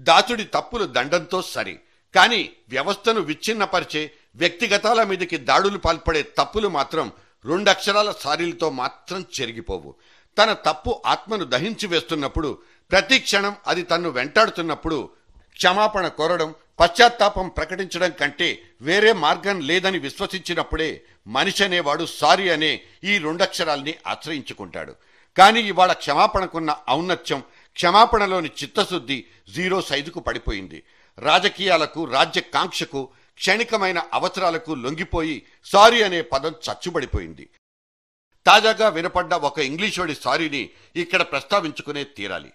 దాసుడి తప్పులు దండంతో సరి, కానీ వ్యవస్థను విచ్ఛిన్నపరిచే వ్యక్తిగతాల మీదకి దాడులు పాల్పడే తప్పులు మాత్రం 2 అక్షరాల సారీలతో మాత్రం చెరిగిపోవు. తన తప్పు ఆత్మను దహించి వేస్తున్నప్పుడు, ప్రతి క్షణం అది తన్ను వెంటాడుతున్నప్పుడు క్షమాపణ కోరడం, పశ్చాత్తాపం ప్రకటించడం కంటే వేరే మార్గం లేదని విశ్వసించినప్పుడే మనిషి అనేవాడు సారీ అనే ఈ 2 అక్షరాల్ని ఆశ్రయించుకుంటాడు. కానీ ఇవాళ క్షమాపణకున్న ఔన్నత్యం, క్షమాపణలోని చిత్తశుద్ధి 0 సైజుకు పడిపోయింది. రాజకీయాలకు, రాజ్యకాంక్షకు, క్షణికమైన అవసరాలకు లొంగిపోయి సారీ అనే పదం చచ్చుబడిపోయింది. తాజాగా వినపడ్డ ఒక ఇంగ్లీషోడి సారీని ఇక్కడ ప్రస్తావించుకునే తీరాలి.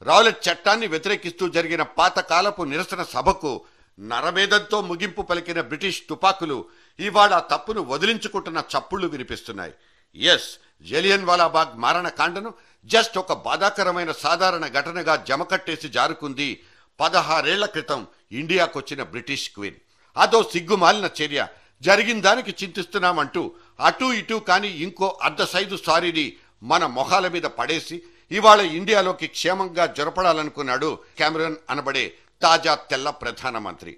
రౌలట్ చట్టాన్ని వ్యతిరేకిస్తూ జరిగిన పాతకాలపు నిరసన సభకు నరమేధంతో ముగింపు పలికిన బ్రిటిష్ తుపాకులు ఇవాళ తప్పును వదిలించుకుంటున్న చప్పుళ్లు వినిపిస్తున్నాయి. ఎస్, జలియన్ వాలాబాగ్ మారణకాండను జస్ట్ ఒక బాధాకరమైన సాధారణ ఘటనగా జమకట్టేసి జారుకుంది 16 ఏళ్ల క్రితం ఇండియాకొచ్చిన బ్రిటిష్ క్వీన్. అదో సిగ్గుమాలిన చర్య. జరిగిన దానికి చింతిస్తున్నామంటూ అటూ ఇటూ కాని ఇంకో అర్ధ సైజు సారీని మన మొహాల మీద పడేసి ఇవాళ ఇండియాలోకి క్షేమంగా జొరపడాలనుకున్నాడు కెమెరూన్ అనబడే తాజా తెల్ల ప్రధానమంత్రి.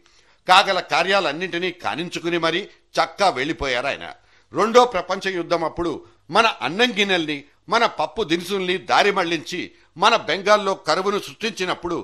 కాగల కార్యాలన్నింటినీ కానించుకుని మరీ చక్కా వెళ్లిపోయారు ఆయన. 2వ ప్రపంచ యుద్ధం అప్పుడు మన అన్నం గిన్నెల్ని, మన పప్పు దినుసుల్ని దారి మళ్లించి మన బెంగాల్లో కరువును సృష్టించినప్పుడు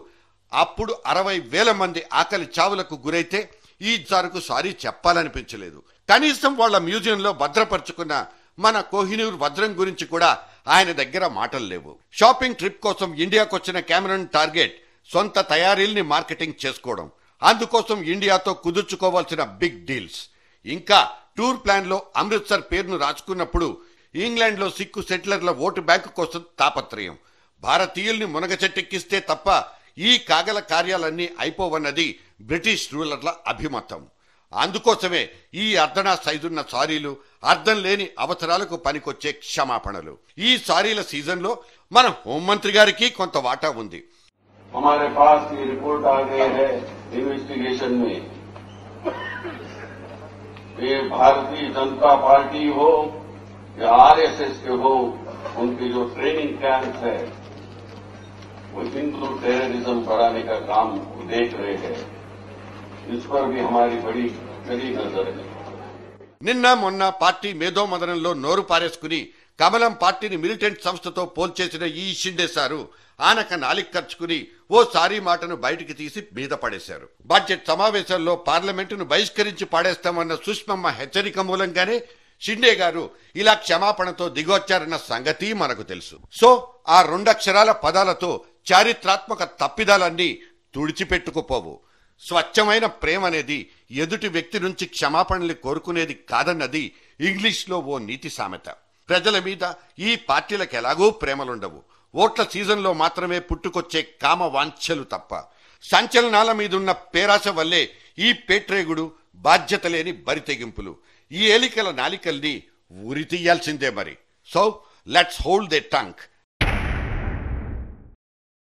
అప్పుడు 60,000 మంది ఆకలి చావులకు గురైతే ఈ సారుకు సారీ చెప్పాలనిపించలేదు. కనీసం వాళ్ళ మ్యూజియంలో భద్రపరుచుకున్న మన కోహినూర్ వజ్రం గురించి కూడా ఆయన దగ్గర మాటలు లేవు. షాపింగ్ ట్రిప్ కోసం ఇండియాకొచ్చిన కెమెరూన్ టార్గెట్ సొంత తయారీల్ని మార్కెటింగ్ చేసుకోవడం, అందుకోసం ఇండియాతో కుదుర్చుకోవాల్సిన బిగ్ డీల్స్. ఇంకా టూర్ ప్లాన్ లో అమృత్సర్ పేరును రాసుకున్నప్పుడు ఇంగ్లాండ్ లో సిక్కు సెటిలర్ల ఓటు బ్యాంకు కోసం తాపత్రయం. భారతీయుల్ని మునగచెట్టెక్కిస్తే తప్ప ఈ కాగల కార్యాలన్నీ అయిపోవన్నది బ్రిటిష్ రూలర్ల అభిమతం. అందుకోసమే ఈ అర్ధనా సైజున్న సారీలు, అర్థం లేని అవసరాలకు పనికొచ్చే క్షమాపణలు. ఈ సారీల సీజన్ లో మన హోంమంత్రి గారికి కొంత వాటా ఉంది. हमारे पास ये रिपोर्ट आ गई है इन्वेस्टिगेशन में, ये भारतीय जनता पार्टी हो या आरएसएस के हो, उनके जो ट्रेनिंग कैंप है वो हिंदू टेररिज्म बढ़ाने का काम देख रहे हैं. इस पर भी हमारी बड़ी कड़ी नजर है. నిన్న మొన్న పార్టీ మేధోమదనంలో నోరు పారేసుకుని కమలం పార్టీని మిలిటెంట్ సంస్థతో పోల్చేసిన ఈ షిండే సారు ఆనక నాలిక ఖర్చుకుని ఓ సారీ మాటను బయటికి తీసి మీద పడేశారు. బడ్జెట్ సమావేశాల్లో పార్లమెంటును బహిష్కరించి పాడేస్తామన్న సుష్మమ్మ హెచ్చరిక మూలంగానే షిండే గారు ఇలా క్షమాపణతో దిగొచ్చారన్న సంగతి మనకు తెలుసు. సో ఆ 2 అక్షరాల పదాలతో చారిత్రాత్మక తప్పిదాలన్నీ తుడిచిపెట్టుకుపోవు. స్వచ్ఛమైన ప్రేమ అనేది ఎదుటి వ్యక్తి నుంచి క్షమాపణలు కోరుకునేది కాదన్నది ఇంగ్లీష్లో ఓ నీతి సామెత. ప్రజల మీద ఈ పార్టీలకు ఎలాగూ ప్రేమలుండవు. ఓట్ల సీజన్లో మాత్రమే పుట్టుకొచ్చే కామ వాంఛలు తప్ప. సంచలనాల మీదున్న పేరాశ వల్లే ఈ పేట్రేగుడు, బాధ్యత లేని బరితెగింపులు. ఈ ఏలికల నాలికల్ని ఉరి తీయాల్సిందే మరి. So let's hold they tongue.